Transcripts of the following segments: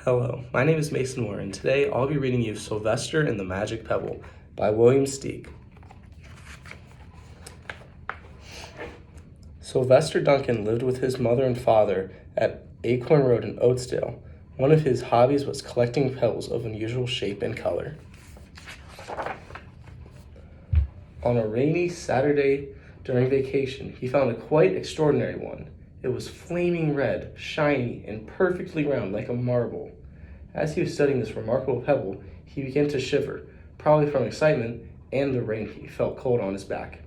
Hello, my name is Mason Moore, and today I'll be reading you Sylvester and the Magic Pebble by William Steig. Sylvester Duncan lived with his mother and father at Acorn Road in Oatsdale. One of his hobbies was collecting pebbles of unusual shape and color. On a rainy Saturday during vacation, he found a quite extraordinary one. It was flaming red, shiny, and perfectly round like a marble. As he was studying this remarkable pebble, he began to shiver, probably from excitement and the rain. He felt cold on his back.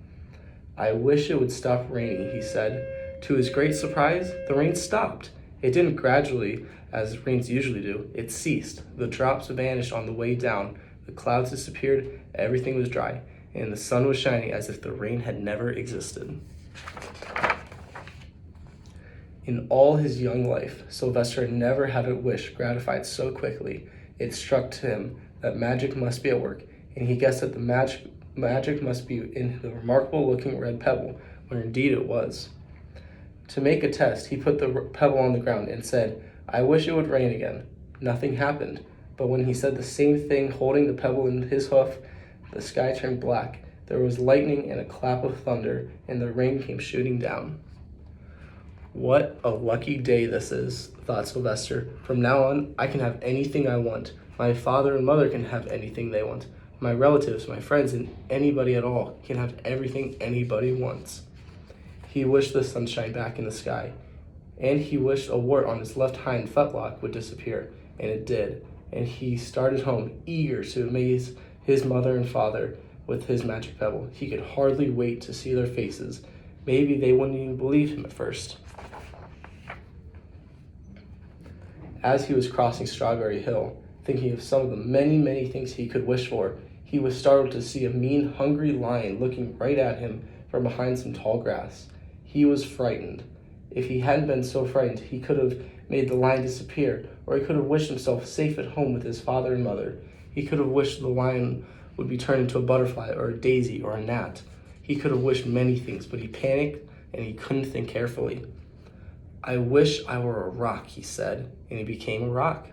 "I wish it would stop raining," he said. To his great surprise, the rain stopped. It didn't gradually, as rains usually do. It ceased. The drops vanished on the way down. The clouds disappeared. Everything was dry, and the sun was shining as if the rain had never existed. In all his young life, Sylvester had never had a wish gratified so quickly. It struck him that magic must be at work, and he guessed that the magic must be in the remarkable-looking red pebble, where indeed it was. To make a test, he put the pebble on the ground and said, "I wish it would rain again." Nothing happened, but when he said the same thing holding the pebble in his hoof, the sky turned black. There was lightning and a clap of thunder, and the rain came shooting down. "What a lucky day this is," thought Sylvester. "From now on, I can have anything I want. My father and mother can have anything they want. My relatives, my friends, and anybody at all can have everything anybody wants." He wished the sunshine back in the sky, and he wished a wart on his left hind fetlock would disappear, and it did. And he started home, eager to amaze his mother and father with his magic pebble. He could hardly wait to see their faces. Maybe they wouldn't even believe him at first. As he was crossing Strawberry Hill, thinking of some of the many, many things he could wish for, he was startled to see a mean, hungry lion looking right at him from behind some tall grass. He was frightened. If he hadn't been so frightened, he could have made the lion disappear, or he could have wished himself safe at home with his father and mother. He could have wished the lion would be turned into a butterfly or a daisy or a gnat. He could have wished many things, but he panicked and he couldn't think carefully. "I wish I were a rock," he said, and he became a rock.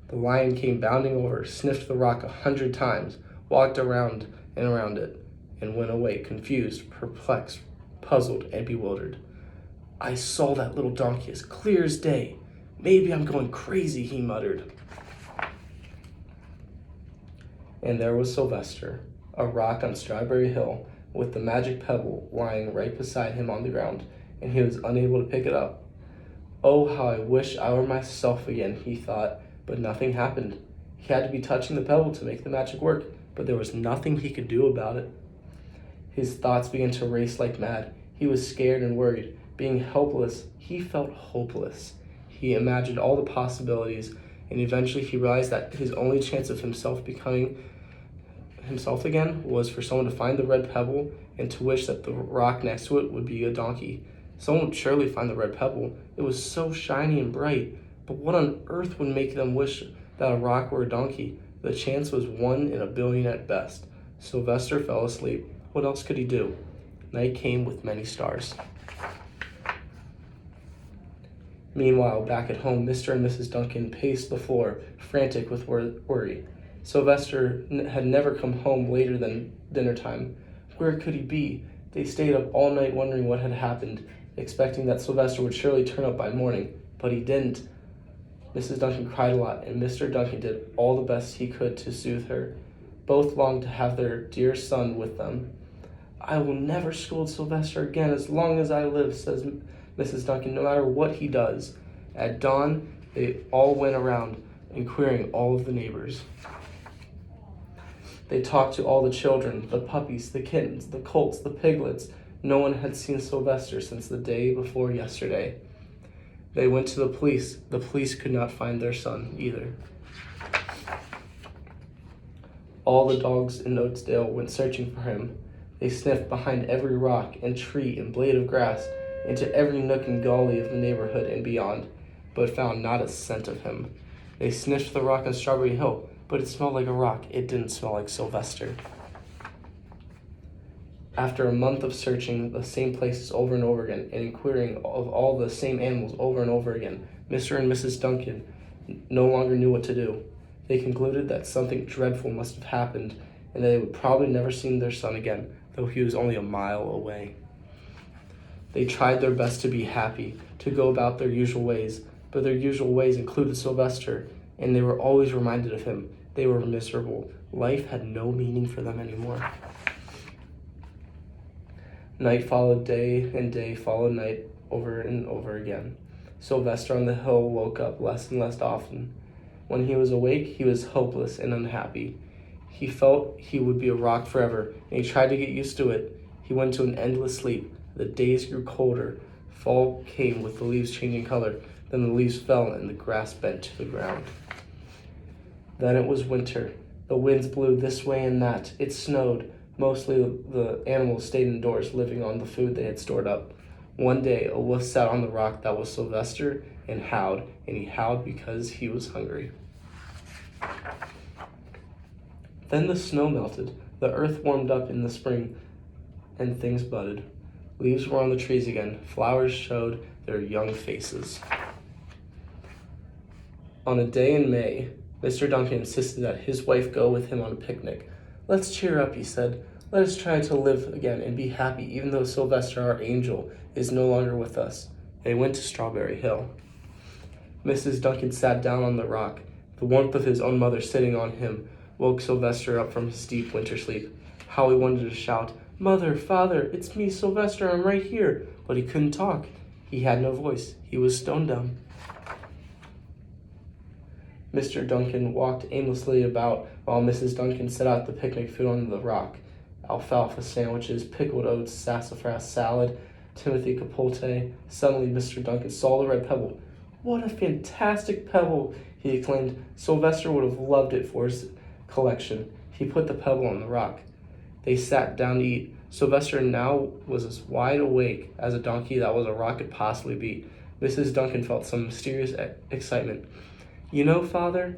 The lion came bounding over, sniffed the rock 100 times, walked around and around it, and went away, confused, perplexed, puzzled, and bewildered. "I saw that little donkey as clear as day. Maybe I'm going crazy," he muttered. And there was Sylvester, a rock on Strawberry Hill, with the magic pebble lying right beside him on the ground, and he was unable to pick it up. "Oh, how I wish I were myself again," he thought, but nothing happened. He had to be touching the pebble to make the magic work, but there was nothing he could do about it. His thoughts began to race like mad. He was scared and worried. Being helpless, he felt hopeless. He imagined all the possibilities, and eventually he realized that his only chance of himself becoming himself again was for someone to find the red pebble and to wish that the rock next to it would be a donkey. Someone would surely find the red pebble. It was so shiny and bright, but what on earth would make them wish that a rock were a donkey? The chance was 1 in a billion at best. Sylvester fell asleep. What else could he do? Night came with many stars. Meanwhile, back at home, Mr. and Mrs. Duncan paced the floor, frantic with worry. Sylvester had never come home later than dinner time. Where could he be? They stayed up all night wondering what had happened, expecting that Sylvester would surely turn up by morning, but he didn't. Mrs. Duncan cried a lot, and Mr. Duncan did all the best he could to soothe her. Both longed to have their dear son with them. "I will never scold Sylvester again as long as I live," says Mrs. Duncan, "no matter what he does." At dawn, they all went around inquiring all of the neighbors. They talked to all the children, the puppies, the kittens, the colts, the piglets. No one had seen Sylvester since the day before yesterday. They went to the police. The police could not find their son either. All the dogs in Oatsdale went searching for him. They sniffed behind every rock and tree and blade of grass, into every nook and gully of the neighborhood and beyond, but found not a scent of him. They sniffed the rock on Strawberry Hill, but it smelled like a rock. It didn't smell like Sylvester. After a month of searching the same places over and over again and inquiring of all the same animals over and over again, Mr. and Mrs. Duncan no longer knew what to do. They concluded that something dreadful must have happened, and they would probably never see their son again, though he was only a mile away. They tried their best to be happy, to go about their usual ways, but their usual ways included Sylvester, and they were always reminded of him. They were miserable. Life had no meaning for them anymore. Night followed day, and day followed night over and over again. Sylvester on the hill woke up less and less often. When he was awake, he was hopeless and unhappy. He felt he would be a rock forever, and he tried to get used to it. He went to an endless sleep. The days grew colder. Fall came with the leaves changing color. Then the leaves fell and the grass bent to the ground. Then it was winter. The winds blew this way and that. It snowed. Mostly the animals stayed indoors, living on the food they had stored up. One day, a wolf sat on the rock that was Sylvester and he howled because he was hungry. Then the snow melted. The earth warmed up in the spring, and things budded. Leaves were on the trees again. Flowers showed their young faces. On a day in May, Mr. Duncan insisted that his wife go with him on a picnic. "Let's cheer up," he said. "Let us try to live again and be happy, even though Sylvester, our angel, is no longer with us." They went to Strawberry Hill. Mrs. Duncan sat down on the rock. The warmth of his own mother sitting on him woke Sylvester up from his deep winter sleep. How he wanted to shout, "Mother, Father, it's me, Sylvester, I'm right here." But he couldn't talk. He had no voice. He was stone dumb. Mr. Duncan walked aimlessly about while Mrs. Duncan set out the picnic food on the rock. Alfalfa sandwiches, pickled oats, sassafras salad, Timothy capote. Suddenly Mr. Duncan saw the red pebble. "What a fantastic pebble!" he exclaimed. Sylvester would have loved it for his collection. He put the pebble on the rock. They sat down to eat. Sylvester now was as wide awake as a donkey that was a rock could possibly be. Mrs. Duncan felt some mysterious excitement. "You know, Father,"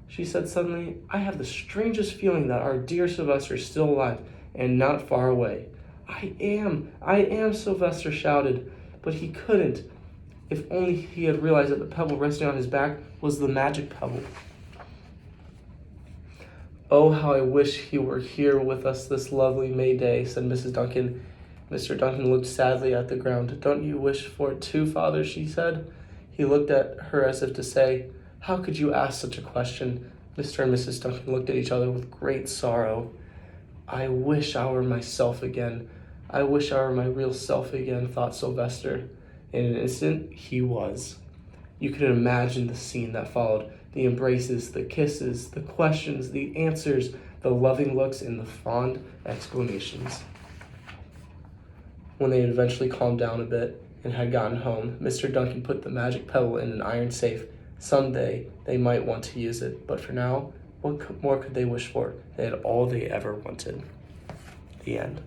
she said suddenly, "I have the strangest feeling that our dear Sylvester is still alive and not far away." I am, Sylvester shouted, but he couldn't. If only he had realized that the pebble resting on his back was the magic pebble. "Oh, how I wish he were here with us this lovely May day," said Mrs. Duncan. Mr. Duncan looked sadly at the ground. "Don't you wish for it too, Father?" she said. He looked at her as if to say, "How could you ask such a question?" Mr. and Mrs. Duncan looked at each other with great sorrow. "I wish I were myself again. I wish I were my real self again," thought Sylvester. In an instant, he was. You could imagine the scene that followed. The embraces, the kisses, the questions, the answers, the loving looks, and the fond exclamations. When they had eventually calmed down a bit and had gotten home, Mr. Duncan put the magic pebble in an iron safe. Someday they might want to use it, but for now, what more could they wish for? They had all they ever wanted. The end.